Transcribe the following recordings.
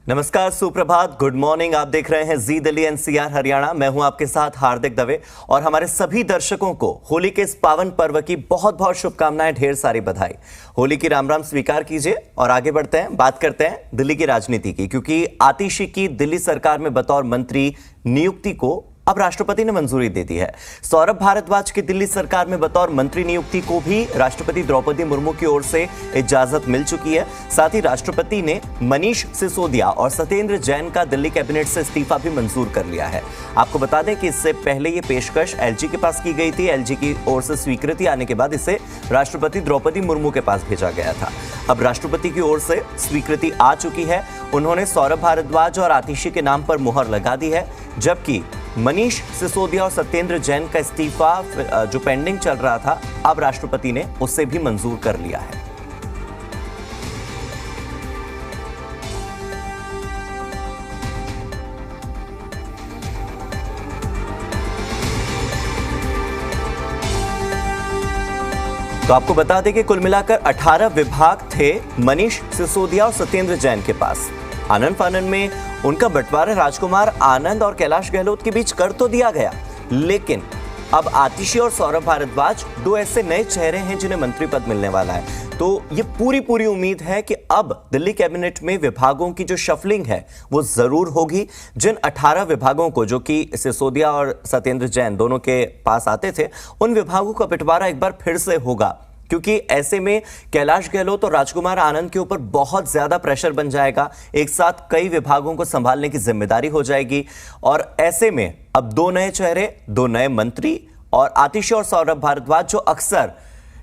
नमस्कार, सुप्रभात, good morning. आप देख रहे हैं जी दिल्ली एनसीआर हरियाणा। मैं हूं आपके साथ हार्दिक दवे और हमारे सभी दर्शकों को होली के इस पावन पर्व की बहुत बहुत शुभकामनाएं, ढेर सारी बधाई। होली की राम राम स्वीकार कीजिए और आगे बढ़ते हैं, बात करते हैं दिल्ली की राजनीति की, क्योंकि आतिशी की दिल्ली सरकार में बतौर मंत्री नियुक्ति को अब राष्ट्रपति ने मंजूरी दे दी है। सौरभ भारद्वाज की दिल्ली सरकार में बतौर मंत्री नियुक्ति को भी राष्ट्रपति द्रौपदी मुर्मू की ओर से इजाजत मिल चुकी है। साथ ही राष्ट्रपति ने मनीष सिसोदिया और सत्येंद्र जैन का दिल्ली कैबिनेट से इस्तीफा भी मंजूर कर लिया है। आपको बता दें कि इससे पहले ये पेशकश एलजी के पास की गई थी। एलजी की ओर से स्वीकृति आने के बाद इसे राष्ट्रपति द्रौपदी मुर्मू के पास भेजा गया था। अब राष्ट्रपति की ओर से स्वीकृति आ चुकी है। उन्होंने सौरभ भारद्वाज और आतिशी के नाम पर मुहर लगा दी है, जबकि मनीष सिसोदिया और सत्येंद्र जैन का इस्तीफा जो पेंडिंग चल रहा था, अब राष्ट्रपति ने उसे भी मंजूर कर लिया है। तो आपको बता दें कि कुल मिलाकर 18 विभाग थे मनीष सिसोदिया और सत्येंद्र जैन के पास। आनन फानन में उनका बंटवारा राजकुमार आनंद और कैलाश गहलोत के बीच कर तो दिया गया, लेकिन अब आतिशी और सौरभ भारद्वाज दो ऐसे नए चेहरे हैं जिन्हें मंत्री पद मिलने वाला है। तो ये पूरी उम्मीद है कि अब दिल्ली कैबिनेट में विभागों की जो शफलिंग है वो जरूर होगी। जिन 18 विभागों को, जो कि सिसोदिया और सत्येंद्र जैन दोनों के पास आते थे, उन विभागों का बंटवारा एक बार फिर से होगा, क्योंकि ऐसे में कैलाश गहलोत और राजकुमार आनंद के ऊपर बहुत ज्यादा प्रेशर बन जाएगा। एक साथ कई विभागों को संभालने की जिम्मेदारी हो जाएगी और ऐसे में अब दो नए चेहरे, दो नए मंत्री और आतिशी और सौरभ भारद्वाज जो अक्सर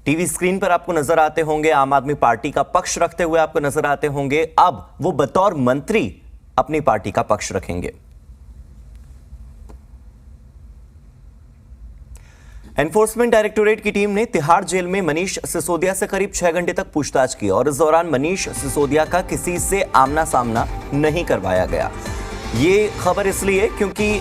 टीवी स्क्रीन पर आपको नजर आते होंगे, आम आदमी पार्टी का पक्ष रखते हुए आपको नजर आते होंगे, अब वो बतौर मंत्री अपनी पार्टी का पक्ष रखेंगे। एनफोर्समेंट डायरेक्टोरेट की टीम ने तिहाड़ जेल में मनीष सिसोदिया से करीब 6 घंटे तक पूछताछ की और इस दौरान मनीष सिसोदिया का किसी से आमना सामना नहीं करवाया गया। ये खबर इसलिए क्योंकि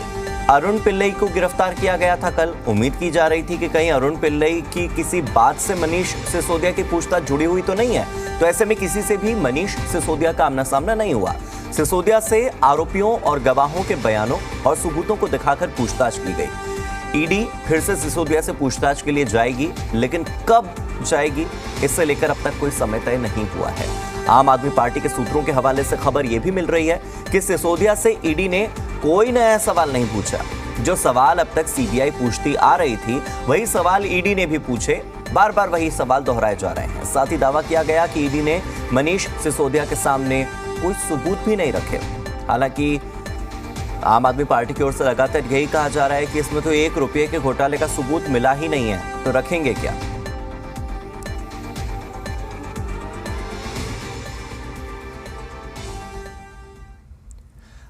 अरुण पिल्लई को गिरफ्तार किया गया था कल। उम्मीद की जा रही थी कि कहीं अरुण पिल्लई की किसी बात से मनीष सिसोदिया की पूछताछ जुड़ी हुई तो नहीं है, तो ऐसे में किसी से भी मनीष सिसोदिया का आमना सामना नहीं हुआ। सिसोदिया से आरोपियों और गवाहों के बयानों और सबूतों को दिखाकर पूछताछ की गई। ईडी फिर से सिसोदिया से पूछताछ के लिए जाएगी, लेकिन कब जाएगी इससे लेकर अब तक कोई समय तय नहीं हुआ है। आम आदमी पार्टी के सूत्रों के हवाले से खबर यह भी मिल रही है कि सिसोदिया से ईडी ने कोई नया सवाल नहीं पूछा। जो सवाल अब तक सीबीआई पूछती आ रही थी, वही सवाल ईडी ने भी पूछे। बार बार वही सवाल दोहराए जा रहे हैं। साथ ही दावा किया गया कि ईडी ने मनीष सिसोदिया के सामने कोई सबूत भी नहीं रखे। हालांकि आम आदमी पार्टी की ओर से लगातार यही कहा जा रहा है कि इसमें तो 1 रुपये के घोटाले का सबूत मिला ही नहीं है, तो रखेंगे क्या।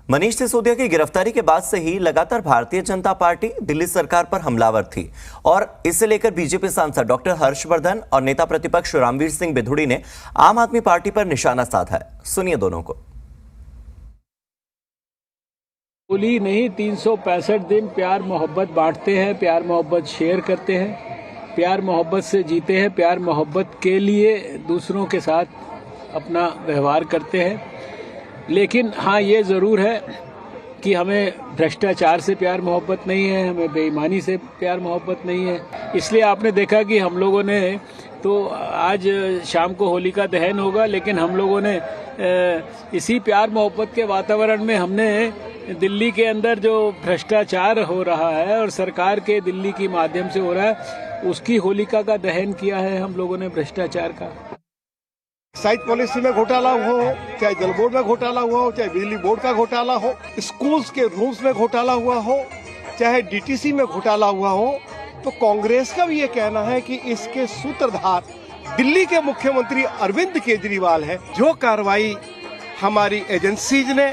मनीष सिसोदिया की गिरफ्तारी के बाद से ही लगातार भारतीय जनता पार्टी दिल्ली सरकार पर हमलावर थी और इसे लेकर बीजेपी सांसद डॉक्टर हर्षवर्धन और नेता प्रतिपक्ष रामवीर सिंह बिधुड़ी ने आम आदमी पार्टी पर निशाना साधा है। सुनिए दोनों को। होली नहीं, 365 दिन प्यार मोहब्बत बांटते हैं, प्यार मोहब्बत शेयर करते हैं, प्यार मोहब्बत से जीते हैं, प्यार मोहब्बत के लिए दूसरों के साथ अपना व्यवहार करते हैं। लेकिन हाँ, ये ज़रूर है कि हमें भ्रष्टाचार से प्यार मोहब्बत नहीं है, हमें बेईमानी से प्यार मोहब्बत नहीं है। इसलिए आपने देखा कि हम लोगों ने तो आज शाम को होली का दहन होगा, लेकिन हम लोगों ने इसी प्यार मोहब्बत के वातावरण में हमने दिल्ली के अंदर जो भ्रष्टाचार हो रहा है और सरकार के दिल्ली की माध्यम से हो रहा है, उसकी होलिका का दहन किया है हम लोगों ने, भ्रष्टाचार का। एक्साइज पॉलिसी में घोटाला हो, चाहे जल बोर्ड में घोटाला हुआ हो, चाहे बिजली बोर्ड का घोटाला हो, स्कूल्स के रूल्स में घोटाला हुआ हो, चाहे डीटीसी में घोटाला हुआ हो, तो कांग्रेस का भी ये कहना है कि इसके सूत्रधार दिल्ली के मुख्यमंत्री अरविंद केजरीवाल है। जो कार्रवाई हमारी एजेंसीज ने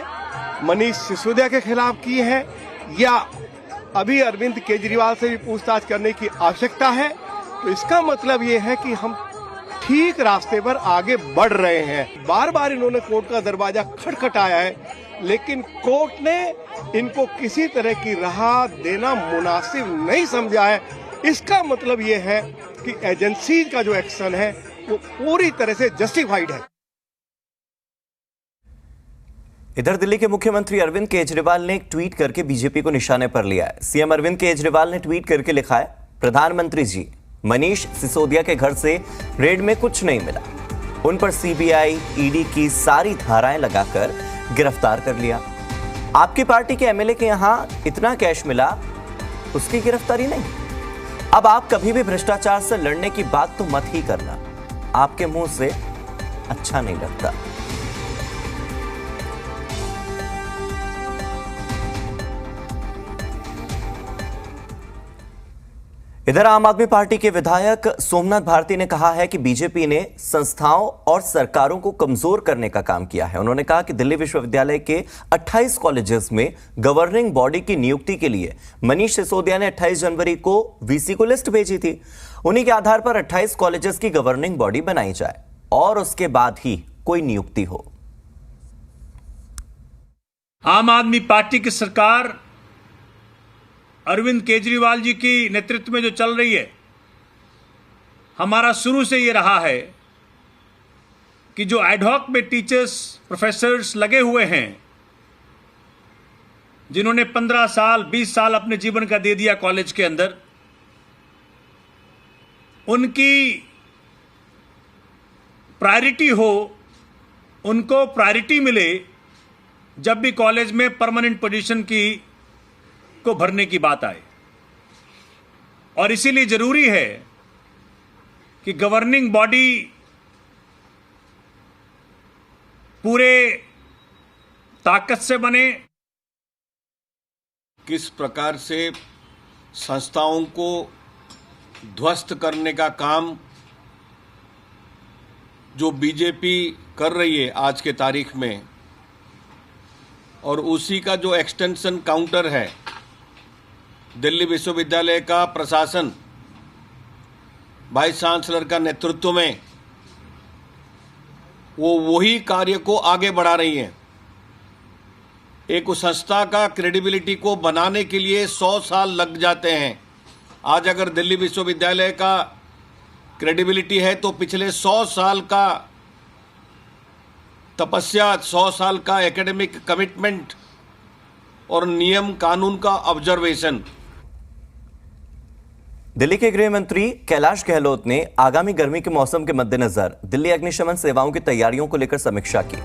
मनीष सिसोदिया के खिलाफ की है या अभी अरविंद केजरीवाल से भी पूछताछ करने की आवश्यकता है, तो इसका मतलब ये है कि हम ठीक रास्ते पर आगे बढ़ रहे हैं। बार बार इन्होंने कोर्ट का दरवाजा खटखटाया है, लेकिन कोर्ट ने इनको किसी तरह की राहत देना मुनासिब नहीं समझा है। इसका मतलब ये है कि एजेंसी का जो एक्शन है वो पूरी तरह से जस्टिफाइड है। इधर दिल्ली के मुख्यमंत्री अरविंद केजरीवाल ने एक ट्वीट करके बीजेपी को निशाने पर लिया है। सीएम अरविंद केजरीवाल ने ट्वीट करके लिखा है, प्रधानमंत्री जी, मनीष सिसोदिया के घर से रेड में कुछ नहीं मिला, उन पर सीबीआई ईडी की सारी धाराएं लगाकर गिरफ्तार कर लिया। आपकी पार्टी के एमएलए के यहां इतना कैश मिला, उसकी गिरफ्तारी नहीं। अब आप कभी भी भ्रष्टाचार से लड़ने की बात तो मत ही करना, आपके मुंह से अच्छा नहीं लगता। इधर आम आदमी पार्टी के विधायक सोमनाथ भारती ने कहा है कि बीजेपी ने संस्थाओं और सरकारों को कमजोर करने का काम किया है। उन्होंने कहा कि दिल्ली विश्वविद्यालय के 28 कॉलेजेस में गवर्निंग बॉडी की नियुक्ति के लिए मनीष सिसोदिया ने 28 जनवरी को वीसी को लिस्ट भेजी थी। उन्हीं के आधार पर 28 कॉलेजेस की गवर्निंग बॉडी बनाई जाए और उसके बाद ही कोई नियुक्ति हो। आम आदमी पार्टी की सरकार अरविंद केजरीवाल जी की नेतृत्व में जो चल रही है, हमारा शुरू से ये रहा है कि जो एडहॉक में टीचर्स प्रोफेसर्स लगे हुए हैं, जिन्होंने 15 साल 20 साल अपने जीवन का दे दिया कॉलेज के अंदर, उनकी प्रायोरिटी हो, उनको प्रायोरिटी मिले जब भी कॉलेज में परमानेंट पोजीशन को भरने की बात आए। और इसीलिए जरूरी है कि गवर्निंग बॉडी पूरे ताकत से बने। किस प्रकार से संस्थाओं को ध्वस्त करने का काम जो बीजेपी कर रही है आज के तारीख में, और उसी का जो एक्सटेंशन काउंटर है दिल्ली विश्वविद्यालय का प्रशासन वाइस चांसलर का नेतृत्व में, वो वही कार्य को आगे बढ़ा रही हैं। एक संस्था का क्रेडिबिलिटी को बनाने के लिए 100 साल लग जाते हैं। आज अगर दिल्ली विश्वविद्यालय का क्रेडिबिलिटी है तो पिछले 100 साल का तपस्या, 100 साल का एकेडमिक कमिटमेंट और नियम कानून का ऑब्जर्वेशन। दिल्ली के गृह मंत्री कैलाश गहलोत ने आगामी गर्मी के मौसम के मद्देनजर दिल्ली अग्निशमन सेवाओं की तैयारियों को लेकर समीक्षा की।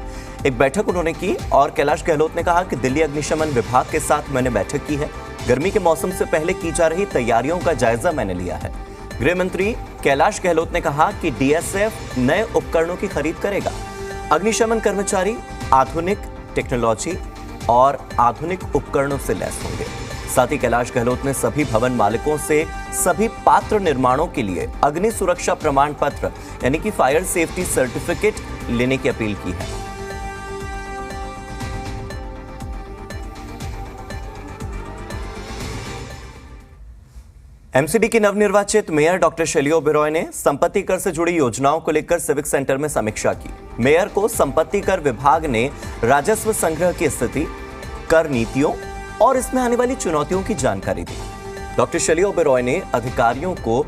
एक बैठक उन्होंने की और कैलाश गहलोत ने कहा कि दिल्ली अग्निशमन विभाग के साथ मैंने बैठक की है। गर्मी के मौसम से पहले की जा रही तैयारियों का जायजा मैंने लिया है। गृह मंत्री कैलाश गहलोत ने कहा कि डीएसएफ नए उपकरणों की खरीद करेगा। अग्निशमन कर्मचारी आधुनिक टेक्नोलॉजी और आधुनिक उपकरणों से लैस होंगे। साथ ही कैलाश गहलोत ने सभी भवन मालिकों से सभी पात्र निर्माणों के लिए अग्नि सुरक्षा प्रमाण पत्र यानी कि फायर सेफ्टी सर्टिफिकेट लेने की अपील की है। एमसीडी की नवनिर्वाचित मेयर डॉक्टर शैली ओबेरॉय ने संपत्ति कर से जुड़ी योजनाओं को लेकर सिविक सेंटर में समीक्षा की। मेयर को संपत्ति कर विभाग ने राजस्व संग्रह की स्थिति, कर नीतियों और इसमें आने वाली चुनौतियों की जानकारी दी। डॉक्टर शैली ओबेरॉय ने अधिकारियों को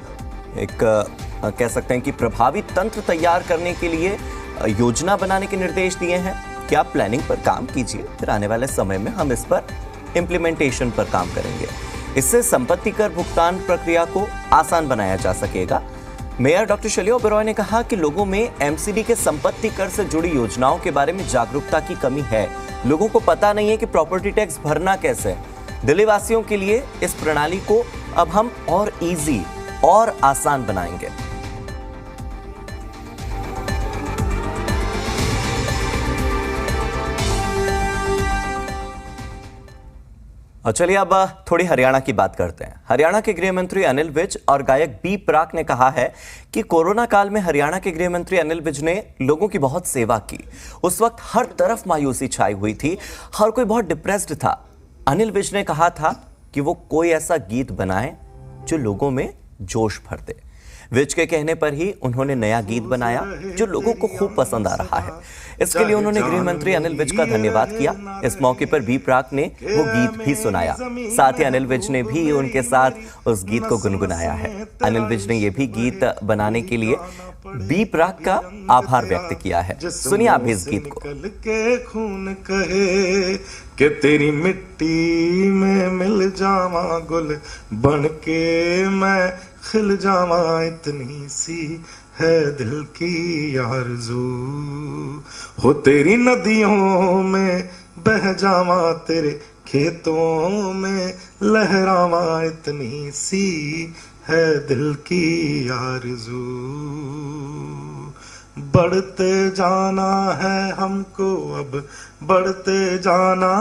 एक कह सकते हैं कि प्रभावी तंत्र तैयार करने के लिए योजना बनाने के निर्देश दिए हैं कि आप प्लानिंग पर काम कीजिए, फिर आने वाले समय में हम इस पर इम्प्लीमेंटेशन पर काम करेंगे। इससे संपत्ति कर भुगतान प्रक्रिया को आसान बनाया जा सकेगा। मेयर डॉक्टर शैली ओबेरॉय ने कहा कि लोगों में एमसीडी के संपत्ति कर से जुड़ी योजनाओं के बारे में जागरूकता की कमी है। लोगों को पता नहीं है कि प्रॉपर्टी टैक्स भरना कैसे है। दिल्ली वासियों के लिए इस प्रणाली को अब हम और इजी और आसान बनाएंगे। और चलिए अब थोड़ी हरियाणा की बात करते हैं। हरियाणा के गृह मंत्री अनिल विज और गायक बी प्राक ने कहा है कि कोरोना काल में हरियाणा के गृह मंत्री अनिल विज ने लोगों की बहुत सेवा की। उस वक्त हर तरफ मायूसी छाई हुई थी, हर कोई बहुत डिप्रेस्ड था। अनिल विज ने कहा था कि वो कोई ऐसा गीत बनाए जो लोगों में जोश भर दे। विज के कहने पर ही उन्होंने नया गीत बनाया जो लोगों को खूब पसंद आ रहा है। इसके लिए उन्होंने गृह मंत्री अनिल विज का धन्यवाद किया। इस मौके पर बी प्राक ने वो गीत भी सुनाया। साथ ही अनिल विज ने भी उनके साथ उस गीत को गुनगुनाया है। अनिल विज ने ये भी गीत बनाने के लिए बी प्राक का आभार व्यक्त किया है। सुनिए आप इस गीत को। के खून कहे कि तेरी मिट्टी में मिल जावा गुल बन के मैं खिल जावा, इतनी सी है दिल की आरज़ू हो, तेरी नदियों में बह जावा, तेरे खेतों में लहरावा, इतनी सी है दिल की आरज़ू। बढ़ते जाना है हमको अब, बढ़ते जाना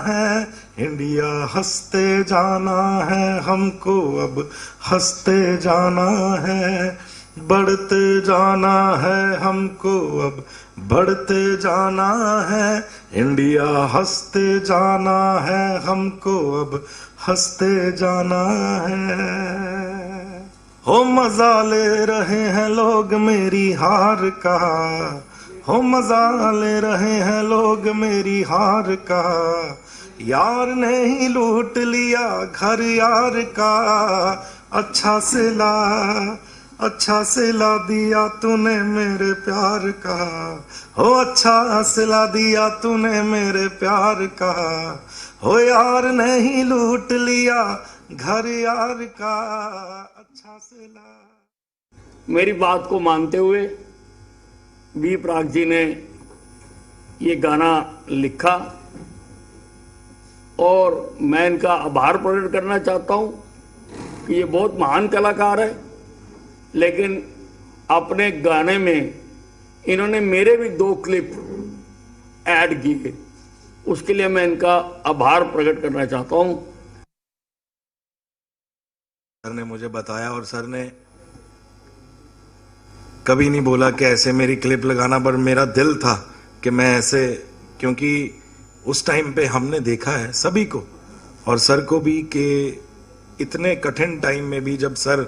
है इंडिया, हंसते जाना है हमको अब, हंसते जाना है, बढ़ते जाना है हमको अब, बढ़ते जाना है इंडिया, हंसते जाना है हमको अब, हंसते जाना है। हो मजा ले रहे हैं लोग मेरी हार का, हो मजा ले रहे हैं लोग मेरी हार का, यार ने ही लूट लिया घर यार का, अच्छा सिला दिया तूने मेरे प्यार का, हो अच्छा सिला दिया तूने मेरे प्यार का, हो यार ने ही लूट लिया घर यार का, अच्छा सिला। मेरी बात को मानते हुए बी प्राक जी ने ये गाना लिखा और मैं इनका आभार प्रकट करना चाहता हूँ कि ये बहुत महान कलाकार है, लेकिन अपने गाने में इन्होंने मेरे भी 2 क्लिप ऐड किए, उसके लिए मैं इनका आभार प्रकट करना चाहता हूँ। सर ने मुझे बताया और सर ने कभी नहीं बोला कि ऐसे मेरी क्लिप लगाना, पर मेरा दिल था कि मैं ऐसे, क्योंकि उस टाइम पे हमने देखा है सभी को और सर को भी कि इतने कठिन टाइम में भी जब सर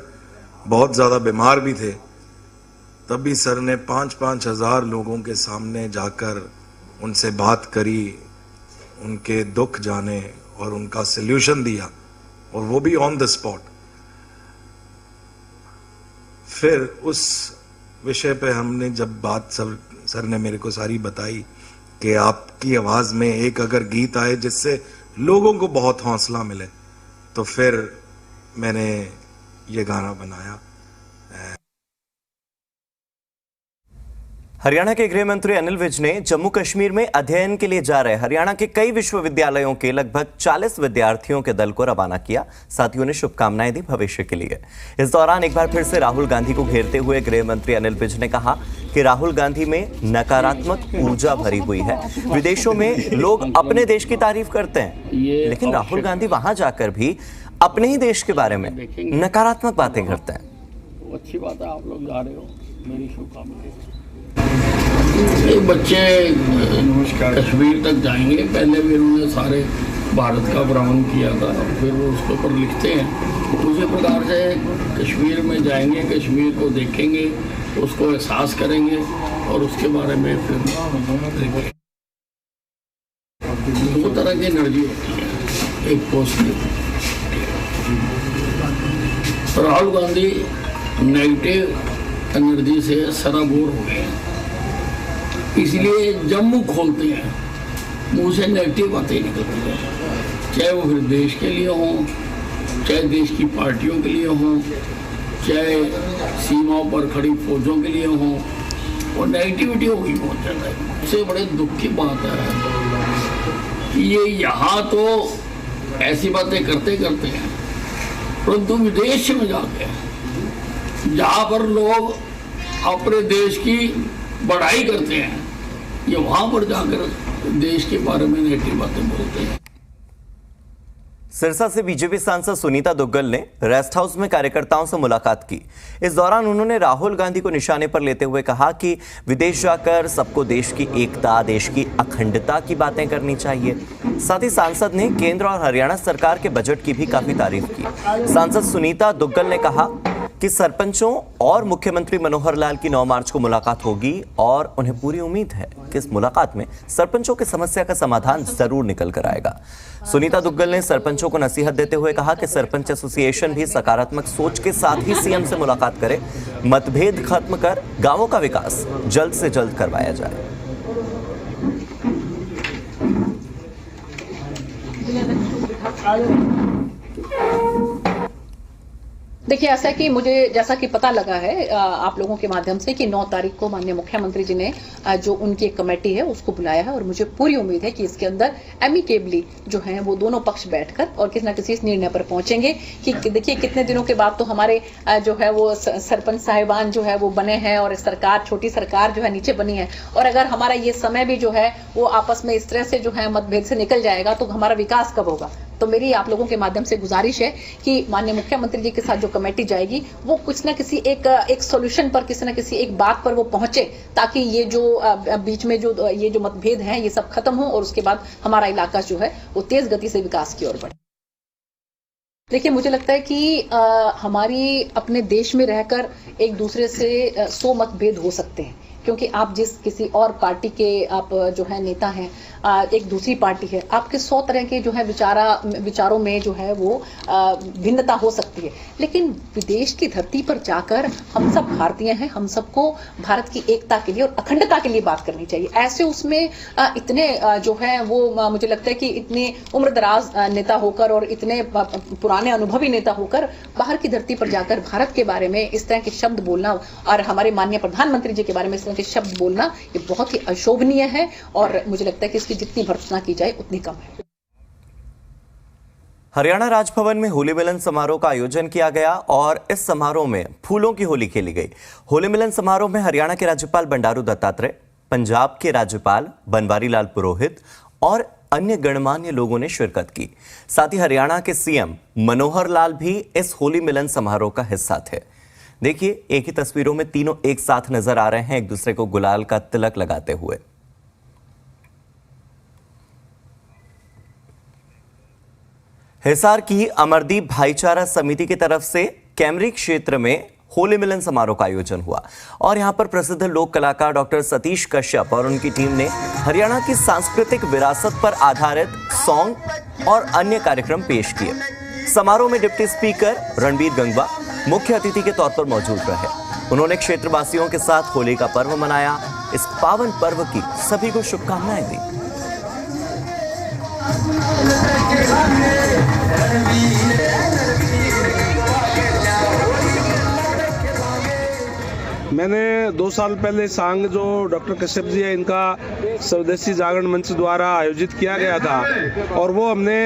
बहुत ज़्यादा बीमार भी थे तब भी सर ने 5-5 हज़ार लोगों के सामने जाकर उनसे बात करी, उनके दुख जाने और उनका सल्यूशन दिया, और वो भी ऑन द स्पॉट। फिर उस विषय पे हमने जब बात सर ने मेरे को सारी बताई कि आपकी आवाज़ में एक अगर गीत आए जिससे लोगों को बहुत हौसला मिले, तो फिर मैंने ये गाना बनाया। हरियाणा के गृह मंत्री अनिल विज ने जम्मू कश्मीर में अध्ययन के लिए जा रहे हरियाणा के कई विश्वविद्यालयों के लगभग 40 विद्यार्थियों के दल को रवाना किया। साथियों ने शुभकामनाएं दी भविष्य के लिए। इस दौरान एक बार फिर से राहुल गांधी को घेरते हुए गृह मंत्री अनिल विज ने कहा कि राहुल गांधी में नकारात्मक ऊर्जा भरी हुई है। विदेशों में लोग अपने देश की तारीफ करते हैं, लेकिन राहुल गांधी वहां जाकर भी अपने ही देश के बारे में नकारात्मक बातें करते हैं। अच्छी बात है, आप लोग जा रहे हो, मेरी शुभकामनाएं। ये बच्चे कश्मीर तक जाएंगे, पहले भी उन्होंने सारे भारत का भ्रमण किया था, फिर वो उसके ऊपर लिखते हैं। उसी प्रकार से कश्मीर में जाएंगे, कश्मीर को देखेंगे, उसको एहसास करेंगे और उसके बारे में फिर देखेंगे। 2 तरह की एनर्जी होती है, एक positive. Rahul Gandhi negative energy से सराबोर हो गए हैं, इसलिए जब मुंह खोलते हैं मुंह से नेगेटिव बातें निकलती हैं, चाहे वो फिर देश के लिए हों, चाहे देश की पार्टियों के लिए हों, चाहे सीमाओं पर खड़ी फौजों के लिए हों, और नेगेटिविटी होगी बहुत ज़्यादा। सबसे बड़े दुख की बात है कि ये यहाँ तो ऐसी बातें करते करते हैं, परंतु विदेश में जाके जहाँ पर लोग अपने देश की बढ़ाई करते हैं, ये वहां पर जाकर देश के बारे में नेगेटिव बातें बोलते हैं। सिरसा से बीजेपी सांसद सुनीता दुग्गल ने रेस्ट हाउस में कार्यकर्ताओं से मुलाकात की। इस दौरान उन्होंने राहुल गांधी को निशाने पर लेते हुए कहा कि विदेश जाकर सबको देश की एकता, देश की अखंडता की बातें करनी चाहिए। साथ ही सांसद ने केंद्र और हरियाणा सरकार के बजट की भी काफी तारीफ की। सांसद सुनीता दुग्गल ने कहा कि सरपंचों और मुख्यमंत्री मनोहर लाल की 9 मार्च को मुलाकात होगी और उन्हें पूरी उम्मीद है कि इस मुलाकात में सरपंचों की समस्या का समाधान जरूर निकल कर आएगा। सुनीता दुग्गल ने सरपंचों को नसीहत देते हुए कहा कि सरपंच एसोसिएशन भी सकारात्मक सोच के साथ ही सीएम से मुलाकात करे, मतभेद खत्म कर गांवों का विकास जल्द से जल्द करवाया जाए। देखिए, ऐसा है कि मुझे जैसा कि पता लगा है आप लोगों के माध्यम से कि 9 तारीख को माननीय मुख्यमंत्री जी ने जो उनकी एक कमेटी है उसको बुलाया है और मुझे पूरी उम्मीद है कि इसके अंदर एमिकेबली जो है वो दोनों पक्ष बैठकर और किसी न किसी निर्णय पर पहुंचेंगे कि देखिए कितने दिनों के बाद तो हमारे जो है वो सरपंच साहिबान जो है वो बने हैं और सरकार, छोटी सरकार जो है नीचे बनी है, और अगर हमारा ये समय भी जो है वो आपस में इस तरह से जो है मतभेद से निकल जाएगा तो हमारा विकास कब होगा। तो मेरी आप लोगों के माध्यम से गुजारिश है कि माननीय मुख्यमंत्री जी के साथ जो कमेटी जाएगी वो कुछ ना किसी एक सॉल्यूशन पर, किसी ना किसी एक बात पर वो पहुंचे, ताकि ये जो बीच में जो ये जो मतभेद हैं ये सब खत्म हो और उसके बाद हमारा इलाका जो है वो तेज गति से विकास की ओर बढ़े। देखिए, मुझे लगता है कि हमारी अपने देश में रहकर एक दूसरे से 100 मतभेद हो सकते हैं, क्योंकि आप जिस किसी और पार्टी के आप जो है नेता हैं, एक दूसरी पार्टी है, आपके 100 तरह के जो है विचारों में जो है वो भिन्नता हो सकती है, लेकिन विदेश की धरती पर जाकर हम सब भारतीय हैं, हम सबको भारत की एकता के लिए और अखंडता के लिए बात करनी चाहिए। ऐसे उसमें इतने जो है वो मुझे लगता है कि इतने उम्रदराज नेता होकर और इतने पुराने अनुभवी नेता होकर बाहर की धरती पर जाकर भारत के बारे में इस तरह के शब्द बोलना और हमारे माननीय प्रधानमंत्री जी के बारे में इस तरह के शब्द बोलना ये बहुत ही अशोभनीय है और मुझे लगता है कि इसकी जितनी भर्त्सना की जाए उतनी कम है। हरियाणा राजभवन में होली मिलन समारोह का आयोजन किया गया और इस समारोह में फूलों की होली खेली गई। होली मिलन समारोह में हरियाणा के राज्यपाल बंडारू दत्तात्रेय, पंजाब के राज्यपाल बनवारी लाल पुरोहित और अन्य गणमान्य लोगों ने शिरकत की। साथ ही हरियाणा के सीएम मनोहर लाल भी इस होली मिलन समारोह का हिस्सा थे। देखिए, एक ही तस्वीरों में तीनों एक साथ नजर आ रहे हैं, एक दूसरे को गुलाल का तिलक लगाते हुए। हिसार की अमरदीप भाईचारा समिति की तरफ से कैमरी क्षेत्र में होली मिलन समारोह का आयोजन हुआ और यहां पर प्रसिद्ध लोक कलाकार डॉक्टर सतीश कश्यप और उनकी टीम ने हरियाणा की सांस्कृतिक विरासत पर आधारित सॉन्ग और अन्य कार्यक्रम पेश किए। समारोह में डिप्टी स्पीकर रणबीर गंगवा मुख्य अतिथि के तौर पर मौजूद रहे। उन्होंने क्षेत्रवासियों के साथ होली का पर्व मनाया। इस पावन पर्व की सभी को शुभकामनाएं दी। मैंने 2 साल पहले सांग जो डॉक्टर कश्यप जी है इनका स्वदेशी जागरण मंच द्वारा आयोजित किया गया था और वो हमने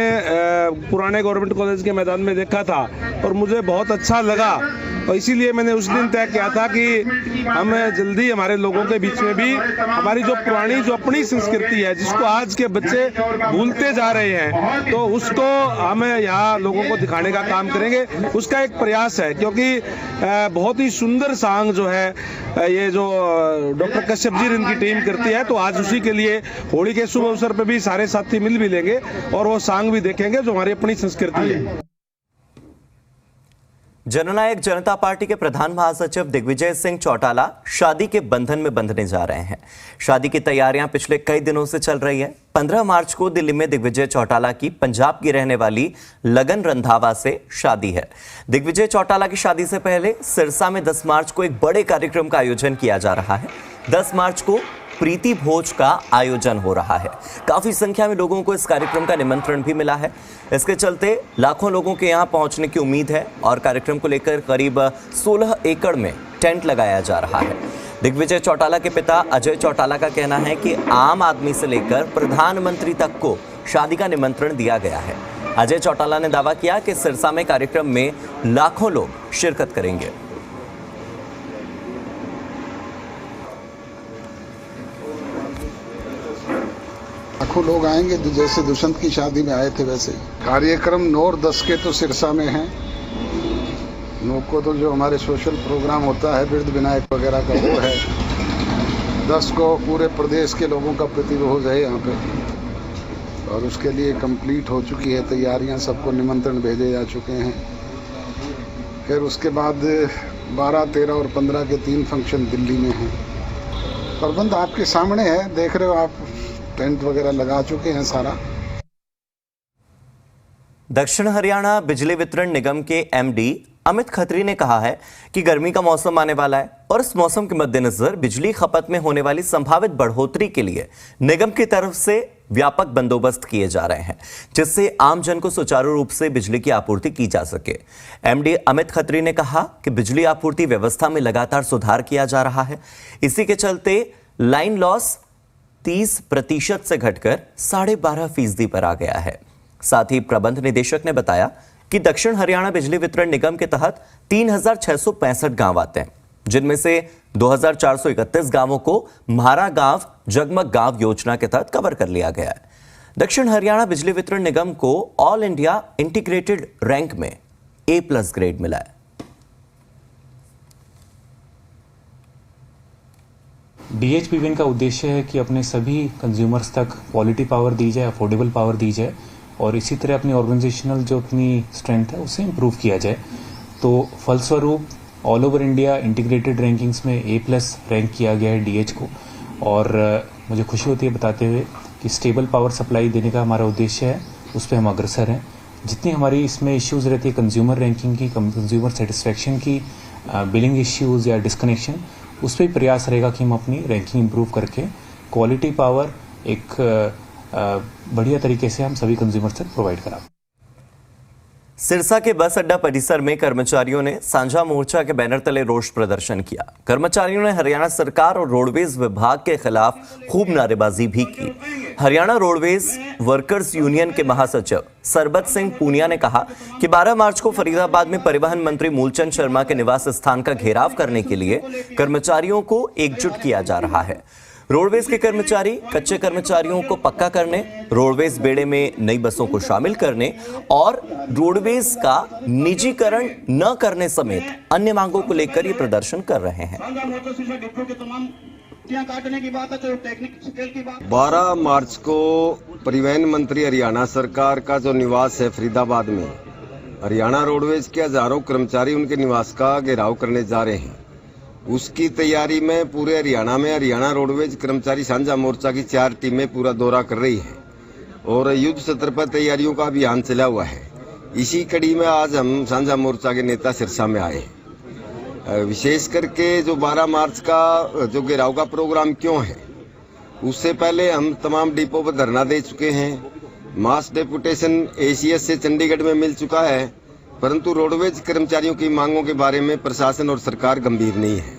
पुराने गवर्नमेंट कॉलेज के मैदान में देखा था और मुझे बहुत अच्छा लगा और इसीलिए मैंने उस दिन तय किया था कि हम जल्दी हमारे लोगों के बीच में भी हमारी जो पुरानी जो अपनी संस्कृति है जिसको आज के बच्चे भूलते जा रहे हैं तो उसको हम यहाँ लोगों को दिखाने का काम करेंगे। उसका एक प्रयास है क्योंकि बहुत ही सुंदर सांग जो है ये जो डॉक्टर कश्यप जी इनकी टीम करती है तो आज उसी के लिए होली के शुभ अवसर पर भी सारे साथी मिल भी लेंगे और वो सांग भी देखेंगे जो हमारी अपनी संस्कृति है। जननायक जनता पार्टी के प्रधान महासचिव दिग्विजय सिंह चौटाला शादी के बंधन में बंधने जा रहे हैं। शादी की तैयारियां पिछले कई दिनों से चल रही है। 15 मार्च को दिल्ली में दिग्विजय चौटाला की पंजाब की रहने वाली लगन रंधावा से शादी है। दिग्विजय चौटाला की शादी से पहले सिरसा में 10 मार्च को एक बड़े कार्यक्रम का आयोजन किया जा रहा है। 10 मार्च को प्रीति भोज का आयोजन हो रहा है। काफी संख्या में लोगों को इस कार्यक्रम का निमंत्रण भी मिला है। इसके चलते लाखों लोगों के यहां पहुंचने की उम्मीद है और कार्यक्रम को लेकर करीब 16 एकड़ में टेंट लगाया जा रहा है। दिग्विजय चौटाला के पिता अजय चौटाला का कहना है कि आम आदमी से लेकर प्रधानमंत्री तक को शादी का निमंत्रण दिया गया है। अजय चौटाला ने दावा किया कि सिरसा में कार्यक्रम में लाखों लोग शिरकत करेंगे। लाखों लोग आएंगे जैसे दुष्यंत की शादी में आए थे वैसे। कार्यक्रम 9 और 10 के तो सिरसा में हैं। 9 को तो जो हमारे सोशल प्रोग्राम होता है वृद्ध विनायक वगैरह का वो है। 10 को पूरे प्रदेश के लोगों का प्रतिभोज है यहाँ पे और उसके लिए कंप्लीट हो चुकी है तैयारियाँ। सबको निमंत्रण भेजे जा चुके हैं। फिर उसके बाद 12, 13 और 15 के 3 फंक्शन दिल्ली में हैं। प्रबंध आपके सामने है, देख रहे हो आप, टेंट वगैरह लगा चुके हैं सारा। दक्षिण हरियाणा बिजली वितरण निगम के एमडी अमित खत्री ने कहा है कि गर्मी का मौसम आने वाला है और इस मौसम के मद्देनजर बिजली खपत में होने वाली संभावित बढ़ोतरी के लिए निगम की तरफ से व्यापक बंदोबस्त किए जा रहे हैं, जिससे आम जन को सुचारू रूप से बिजली की आपूर्ति की जा सके। एमडी अमित खत्री ने कहा कि बिजली आपूर्ति व्यवस्था में लगातार सुधार किया जा रहा है। इसी के चलते लाइन लॉस 30% से घटकर 12.5% पर आ गया है। साथ ही प्रबंध निदेशक ने बताया कि दक्षिण हरियाणा बिजली वितरण निगम के तहत 3665 गांव आते हैं, जिनमें से 2431 गांवों को म्हारा गांव जगमग गांव योजना के तहत कवर कर लिया गया है। दक्षिण हरियाणा बिजली वितरण निगम को ऑल इंडिया इंटीग्रेटेड रैंक में A+ ग्रेड मिला है। DHPVN का उद्देश्य है कि अपने सभी कंज्यूमर्स तक क्वालिटी पावर दी जाए, अफोर्डेबल पावर दी जाए और इसी तरह अपनी ऑर्गेनाइजेशनल जो अपनी स्ट्रेंथ है उसे इम्प्रूव किया जाए। तो फलस्वरूप all over India integrated rankings में A+ रैंक किया गया है DH को। और मुझे खुशी होती है बताते हुए कि स्टेबल पावर सप्लाई देने का हमारा उद्देश्य है, उस पर हम अग्रसर हैं। जितनी हमारी इसमें इश्यूज़ रहती है कंज्यूमर रैंकिंग की, कंज्यूमर सेटिस्फैक्शन की, बिलिंग इश्यूज़ या डिस्कनेक्शन, उस पर प्रयास रहेगा कि हम अपनी रैंकिंग इम्प्रूव करके क्वालिटी पावर एक बढ़िया तरीके से हम सभी कंज्यूमर्स तक प्रोवाइड करा। सिरसा के बस अड्डा परिसर में कर्मचारियों ने साझा मोर्चा के बैनर तले रोष प्रदर्शन किया। कर्मचारियों ने हरियाणा सरकार और रोडवेज विभाग के खिलाफ खूब नारेबाजी भी की। हरियाणा रोडवेज वर्कर्स यूनियन के महासचिव सरबत सिंह पूनिया ने कहा कि 12 मार्च को फरीदाबाद में परिवहन मंत्री मूलचंद शर्मा के निवास स्थान का घेराव करने के लिए कर्मचारियों को एकजुट किया जा रहा है। रोडवेज के कर्मचारी कच्चे कर्मचारियों को पक्का करने, रोडवेज बेड़े में नई बसों को शामिल करने और रोडवेज का निजीकरण न करने समेत अन्य मांगों को लेकर ये प्रदर्शन कर रहे हैं। 12 मार्च को परिवहन मंत्री हरियाणा सरकार का जो निवास है फरीदाबाद में, हरियाणा रोडवेज के हजारों कर्मचारी उनके निवास का घेराव करने जा रहे हैं। उसकी तैयारी में पूरे हरियाणा में हरियाणा रोडवेज कर्मचारी साझा मोर्चा की 4 टीमें पूरा दौरा कर रही हैं और युद्ध स्तर पर तैयारियों का अभियान चला हुआ है। इसी कड़ी में आज हम साझा मोर्चा के नेता सिरसा में आए हैं। विशेष करके जो 12 मार्च का जो घेराव का प्रोग्राम क्यों है, उससे पहले हम तमाम डिपो पर धरना दे चुके हैं। मास डेपुटेशन ACS से चंडीगढ़ में मिल चुका है, परंतु रोडवेज कर्मचारियों की मांगों के बारे में प्रशासन और सरकार गंभीर नहीं है।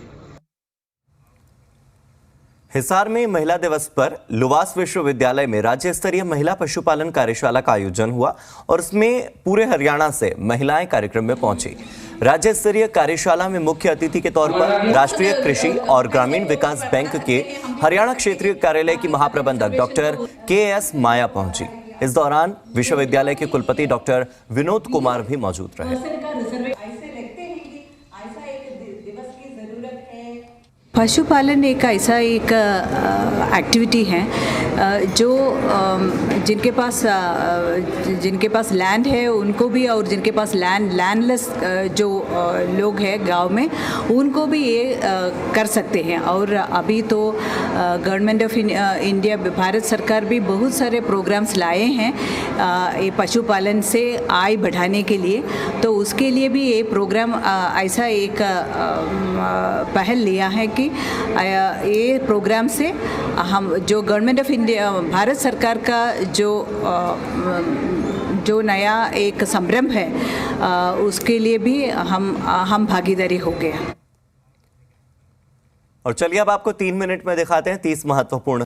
हिसार में महिला दिवस पर लुवास विश्वविद्यालय में राज्य स्तरीय महिला पशुपालन कार्यशाला का आयोजन हुआ और इसमें पूरे हरियाणा से महिलाएं कार्यक्रम में पहुंची। राज्य स्तरीय कार्यशाला में मुख्य अतिथि के तौर पर राष्ट्रीय कृषि और ग्रामीण विकास बैंक के हरियाणा क्षेत्रीय कार्यालय की महाप्रबंधक डॉक्टर KS माया पहुंची। इस दौरान विश्वविद्यालय के कुलपति डॉक्टर विनोद कुमार भी मौजूद रहे। पशुपालन एक ऐसा एक एक्टिविटी है जो जिनके पास लैंड है उनको भी, और जिनके पास लैंडलेस जो लोग हैं गांव में, उनको भी ये कर सकते हैं। और अभी तो गवर्नमेंट ऑफ इंडिया, भारत सरकार भी बहुत सारे प्रोग्राम्स लाए हैं ये पशुपालन से आय बढ़ाने के लिए। तो उसके लिए भी ये प्रोग्राम ऐसा एक पहल लिया है कि ये प्रोग्राम से हम जो गवर्नमेंट ऑफ इंडिया, भारत सरकार का जो नया एक संरंभ है उसके लिए भी हम भागीदारी हो गए। और चलिए अब आपको 3 मिनट में दिखाते हैं 30 महत्वपूर्ण